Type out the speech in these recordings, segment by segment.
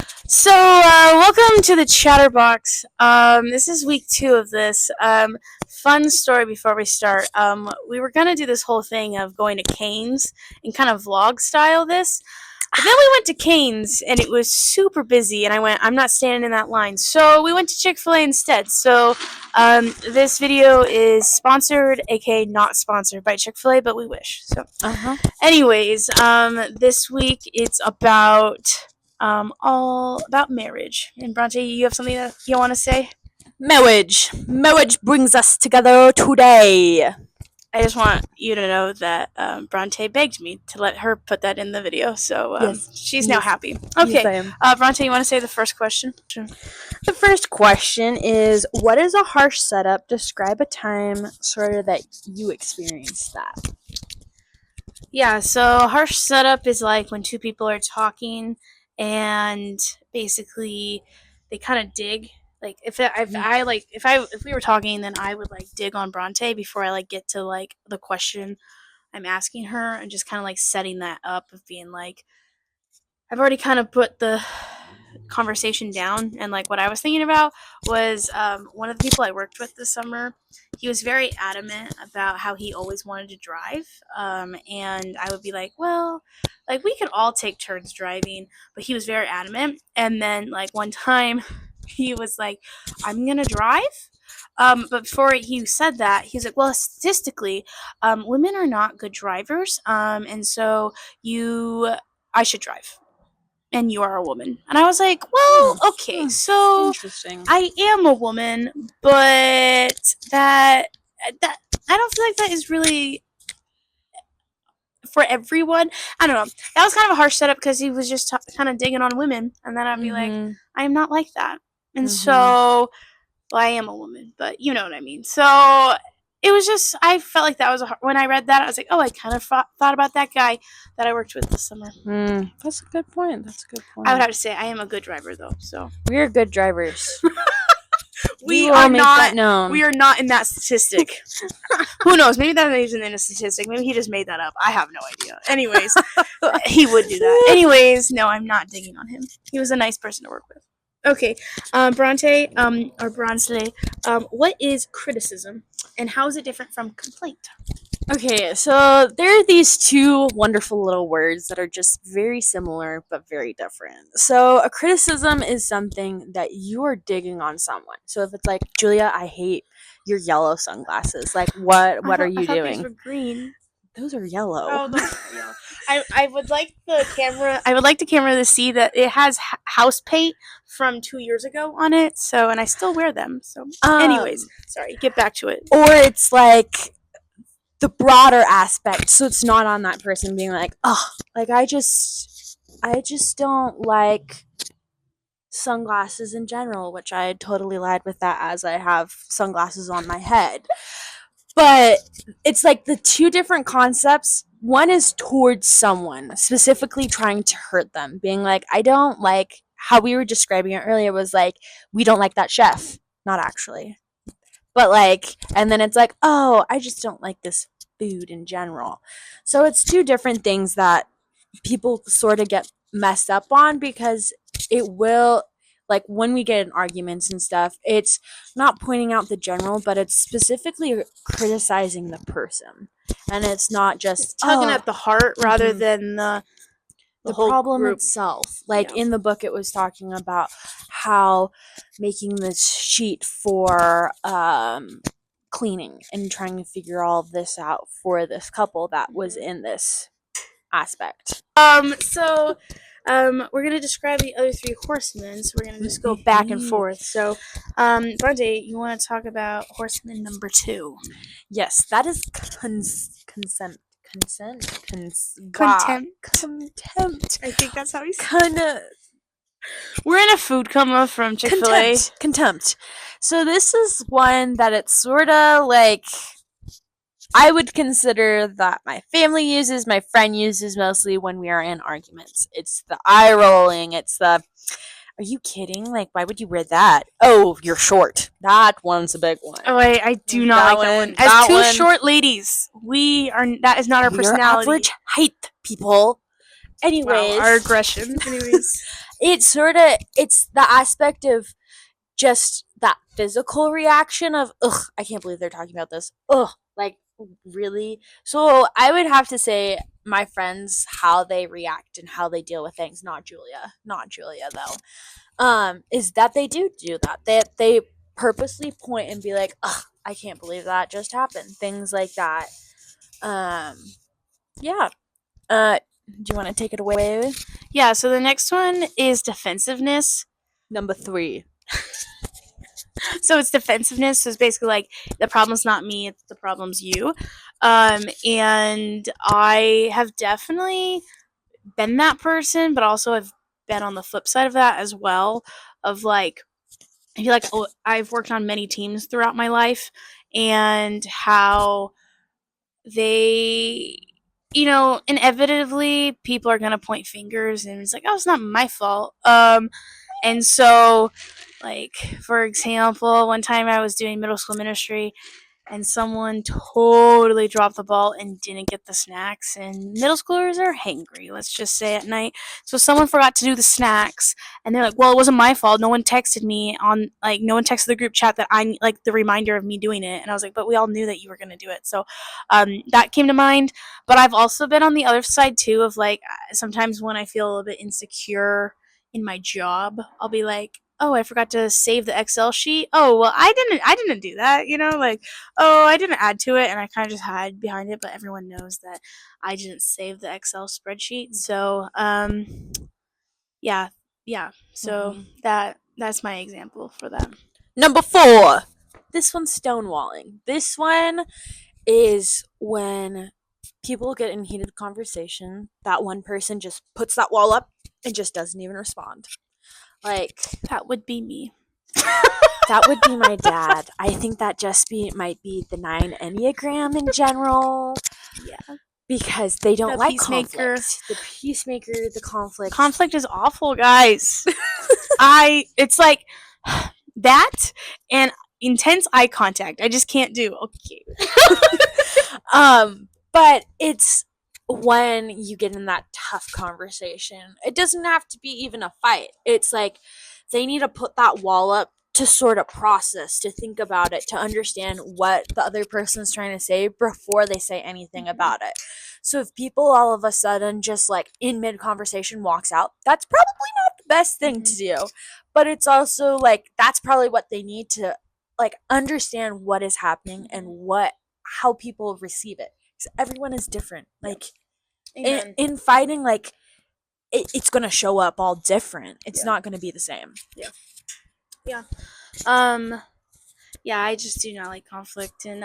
Welcome to the Chatterbox. This is week 2 of this. Fun story before we start. We were gonna do this whole thing of going to Cane's and kind of vlog style this, but then we went to Cane's and it was super busy, and I went, I'm not standing in that line. So we went to Chick-fil-A instead. This video is sponsored, aka not sponsored by Chick-fil-A, but we wish. Anyways, this week it's about all about marriage. And Bronte, you have something that you want to say? Marriage brings us together today. I just want you to know that Bronte begged me to let her put that in the video, so Yes. she's now happy. Okay, Bronte, you want to say the first question? The first question is, what is a harsh setup? Describe a time sort of that you experienced that. Yeah, so harsh setup is like when two people are talking and basically they kind of dig. Like if we were talking, then I would like dig on Bronte before I like get to like the question I'm asking her, and just kind of like setting that up of being like, I've already kind of put the conversation down, and like what I was thinking about was one of the people I worked with this summer. He was very adamant about how he always wanted to drive, and I would be like, well, like we could all take turns driving, but he was very adamant. And then like one time he was like, I'm gonna drive. But before he said that, he was like, well, statistically, women are not good drivers, and so I should drive, and you are a woman. And I was like, well, okay, so Interesting. I am a woman, but that I don't feel like that is really for everyone. I don't know. That was kind of a harsh setup because he was just kind of digging on women, and then I'd be like, I am not like that. And so, well, I am a woman, but you know what I mean. So it was just, I felt like that was when I read that, I was like, oh, I kind of thought about that guy that I worked with this summer. That's a good point. I would have to say I am a good driver, though. So we're good drivers. we are not. We are not in that statistic. Who knows? Maybe that isn't in a statistic. Maybe he just made that up. I have no idea. Anyways, he would do that. Anyways, no, I'm not digging on him. He was a nice person to work with. Okay, Bronte, or Bronsley, what is criticism, and how is it different from complaint? Okay, so there are these two wonderful little words that are just very similar but very different. So a criticism is something that you are digging on someone. So if it's like, Julia, I hate your yellow sunglasses. Like, what are you doing? These were green. Those are yellow. Oh, those are yellow. I would like the camera. I would like the camera to see that it has house paint from 2 years ago on it. So, and I still wear them. So, anyways, sorry. Get back to it. Or it's like the broader aspect, so it's not on that person being like, oh, like I just don't like sunglasses in general, which I totally lied with that, as I have sunglasses on my head. But it's like the two different concepts. One is towards someone, specifically trying to hurt them, being like, I don't like how we were describing it earlier, was like, we don't like that chef. Not actually. But like, and then it's like, oh, I just don't like this food in general. So it's two different things that people sort of get messed up on, because it will, like when we get in arguments and stuff, it's not pointing out the general, but it's specifically criticizing the person. And it's not just tugging at the heart rather than the whole problem group itself. Like in the book, it was talking about how making this sheet for cleaning and trying to figure all of this out for this couple that was in this aspect. We're going to describe the other 3 horsemen, so we're going to just go back and forth. So, Bronte, you want to talk about horseman number 2? Yes, that is contempt. I think that's how he said it. We're in a food coma from Chick-fil-A. Contempt. So this is one that it's sort of like, I would consider that my family uses, my friend uses mostly when we are in arguments. It's the eye rolling. It's the, are you kidding? Like, why would you wear that? Oh, you're short. That one's a big one. Oh, I do not like that one. As two short ladies, that is not our personality. We're average height, people. Anyways, our aggression. Anyways, it's the aspect of just that physical reaction of, ugh, I can't believe they're talking about this. Ugh, like, really? So I would have to say my friends, how they react and how they deal with things, not Julia though, is that they do that. They purposely point and be like, ugh, I can't believe that just happened. Things like that. Yeah. Do you want to take it away? yeah. So the next one is defensiveness. Number 3. So it's defensiveness. So it's basically like the problem's not me, it's the problem's you. And I have definitely been that person, but also I've been on the flip side of that as well. Of like, I feel like I've worked on many teams throughout my life, and how they, inevitably people are gonna point fingers, and it's like, oh, it's not my fault. And so, like, for example, one time I was doing middle school ministry, and someone totally dropped the ball and didn't get the snacks. And middle schoolers are hangry, let's just say, at night. So someone forgot to do the snacks, and they're like, well, it wasn't my fault. No one texted me no one texted the group chat that I, like, the reminder of me doing it. And I was like, but we all knew that you were going to do it. So that came to mind. But I've also been on the other side, too, of, like, sometimes when I feel a little bit insecure in my job, I'll be like, oh, I forgot to save the Excel sheet. Oh, well, I didn't do that, like, oh, I didn't add to it, and I kind of just hide behind it, but everyone knows that I didn't save the Excel spreadsheet. So, yeah. So that's my example for that. Number 4. This one's stonewalling. This one is when people get in heated conversation, that one person just puts that wall up and just doesn't even respond. Like, that would be me. That would be my dad. I think that might be the 9 Enneagram in general. Yeah. Because they don't like peacemaker. Conflict. The peacemaker, the conflict. Conflict is awful, guys. It's like that and intense eye contact. I just can't do. Okay. But it's when you get in that tough conversation. It doesn't have to be even a fight. It's like they need to put that wall up to sort of process, to think about it, to understand what the other person's trying to say before they say anything about it. So if people all of a sudden just like in mid-conversation walks out, that's probably not the best thing to do. But it's also like that's probably what they need to like understand what is happening and how people receive it. Because everyone is different. Like in fighting, like it's gonna show up all different. It's not gonna be the same. Yeah. I just do not like conflict, and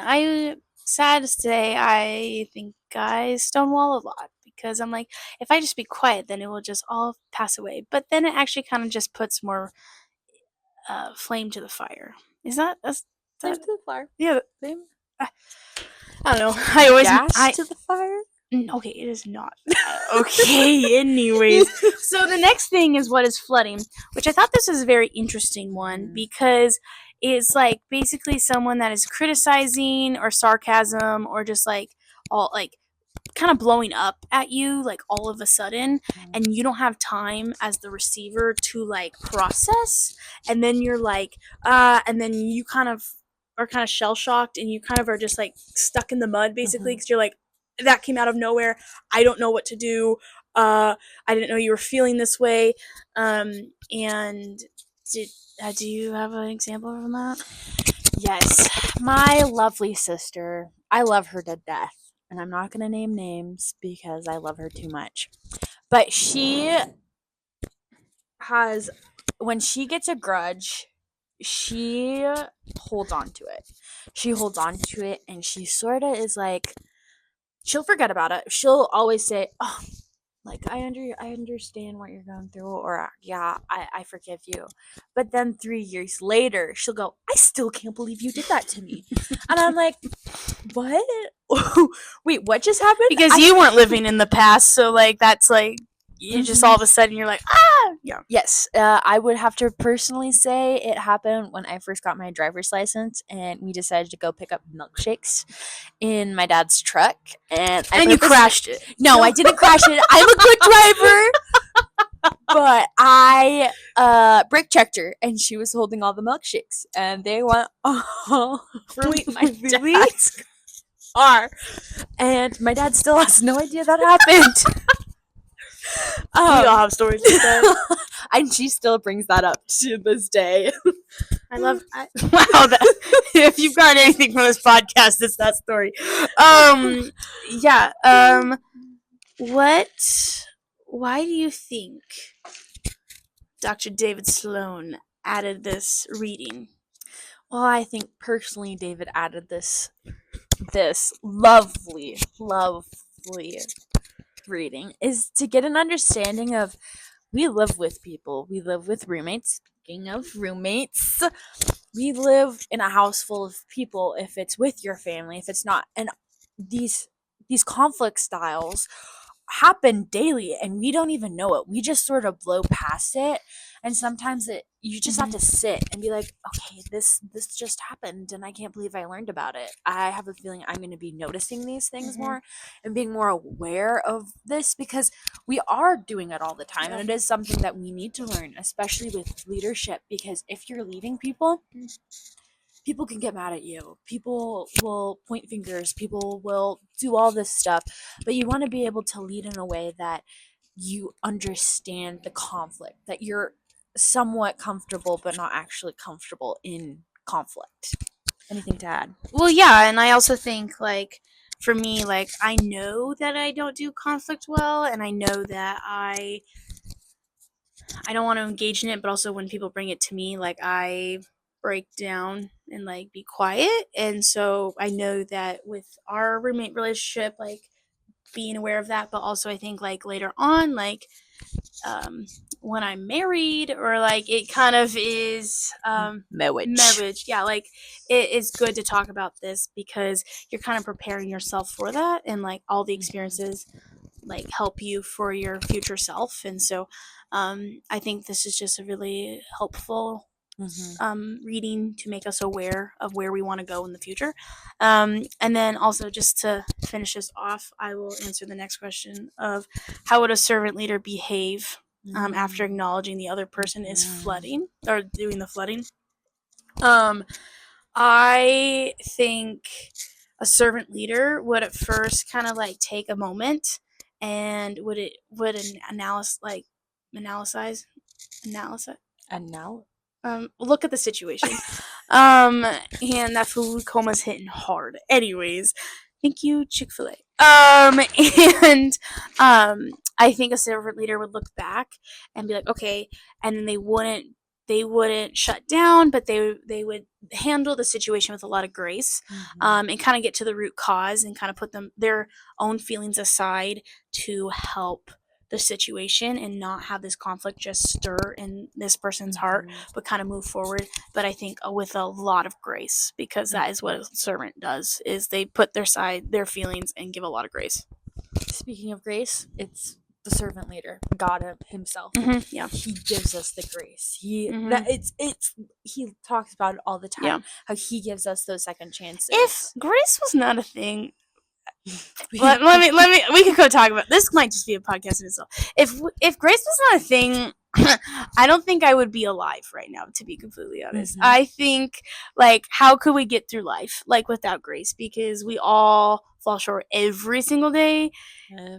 sad to say, I think I stonewall a lot because I'm like, if I just be quiet, then it will just all pass away. But then it actually kind of just puts more flame to the fire. Is that flame to the fire? Yeah. Flame. I don't know. I always gas to the fire. Okay, it is not. Okay, anyways. So the next thing is what is flooding, which I thought this was a very interesting one because it's like basically someone that is criticizing or sarcasm or just like all like kind of blowing up at you like all of a sudden, and you don't have time as the receiver to like process, and then you're like and then you kind of are kind of shell shocked, and you kind of are just like stuck in the mud basically because you're like, that came out of nowhere. I don't know what to do. I didn't know you were feeling this way. And do you have an example from that? Yes. My lovely sister. I love her to death. And I'm not going to name names because I love her too much. But she has, when she gets a grudge, she holds on to it. She holds on to it, and she sort of is like, she'll forget about it. She'll always say, oh, like, I understand what you're going through, or yeah, I forgive you. But then 3 years later, she'll go, I still can't believe you did that to me. And I'm like, what? Wait, what just happened? Because you weren't living in the past, so like that's like you just all of a sudden you're like, Yeah. Yes, I would have to personally say it happened when I first got my driver's license, and we decided to go pick up milkshakes in my dad's truck, and you crashed it. No, I didn't crash it. I'm a good driver, but I brake checked her, and she was holding all the milkshakes, and they went all over my dad's car, and my dad still has no idea that happened. We all have stories like that. And she still brings that up to this day. Wow, if you've got anything from this podcast, it's that story. Yeah. Why do you think Dr. David Sloan added this reading? Well, I think personally David added this lovely reading is to get an understanding of, we live with people, we live with roommates. Speaking of roommates, we live in a house full of people, if it's with your family, if it's not, and these conflict styles happen daily and we don't even know it. We just sort of blow past it, and sometimes you just have to sit and be like, okay, this just happened and I can't believe I learned about it. I have a feeling I'm going to be noticing these things more and being more aware of this, because we are doing it all the time, and it is something that we need to learn, especially with leadership, because if you're leading people can get mad at you. People will point fingers. People will do all this stuff. But you want to be able to lead in a way that you understand the conflict, that you're somewhat comfortable but not actually comfortable in conflict. Anything to add? Well, yeah, and I also think, like, for me, like, I know that I don't do conflict well, and I know that I don't want to engage in it, but also when people bring it to me, like, I break down and, like, be quiet. And so I know that with our roommate relationship, like, being aware of that, but also I think, like, later on, like, when I'm married, or like it kind of is marriage. Yeah, like it is good to talk about this because you're kind of preparing yourself for that, and like all the experiences like help you for your future self. And so I think this is just a really helpful reading to make us aware of where we want to go in the future. And then also, just to finish this off, I will answer the next question of how would a servant leader behave after acknowledging the other person is flooding or doing the flooding. I think a servant leader would at first kind of like take a moment and would analyze look at the situation. And that food coma's hitting hard. Anyways, thank you, Chick-fil-A. And I think a servant leader would look back and be like, okay, and then they wouldn't shut down, but they would handle the situation with a lot of grace, and kind of get to the root cause and kind of put their own feelings aside to help the situation and not have this conflict just stir in this person's heart, but kind of move forward. But I think with a lot of grace, because that is what a servant does, is they put their feelings and give a lot of grace. Speaking of grace, it's the servant leader, God himself. Yeah, he gives us the grace. He talks about it all the time. How he gives us those second chances. If grace was not a thing, let me we could go talk about this. Might just be a podcast in itself. If grace was not a thing, I don't think I would be alive right now, to be completely honest. I think, like, how could we get through life like without grace? Because we all fall short every single day.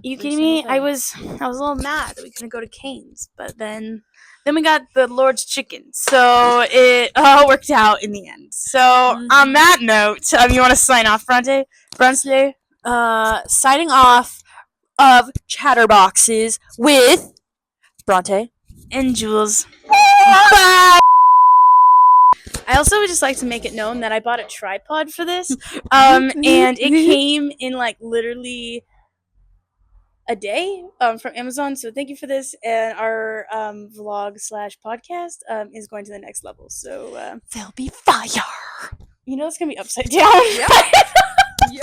You kidding me? I was a little mad that we couldn't go to Cane's, but then we got the Lord's chicken, so it all worked out in the end. So on that note, you want to sign off, Bronte? Signing off of Chatterboxes with Bronte and Jules. Bye! I also would just like to make it known that I bought a tripod for this, and it came in like literally a day from Amazon. So thank you for this, and our vlog/podcast is going to the next level. So there'll be fire. You know it's gonna be upside down. Yeah. Yeah.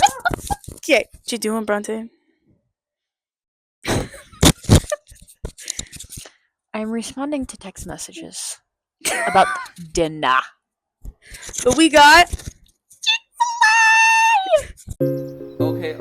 Okay, what you doing, Bronte? I'm responding to text messages about dinner. But we got Okay,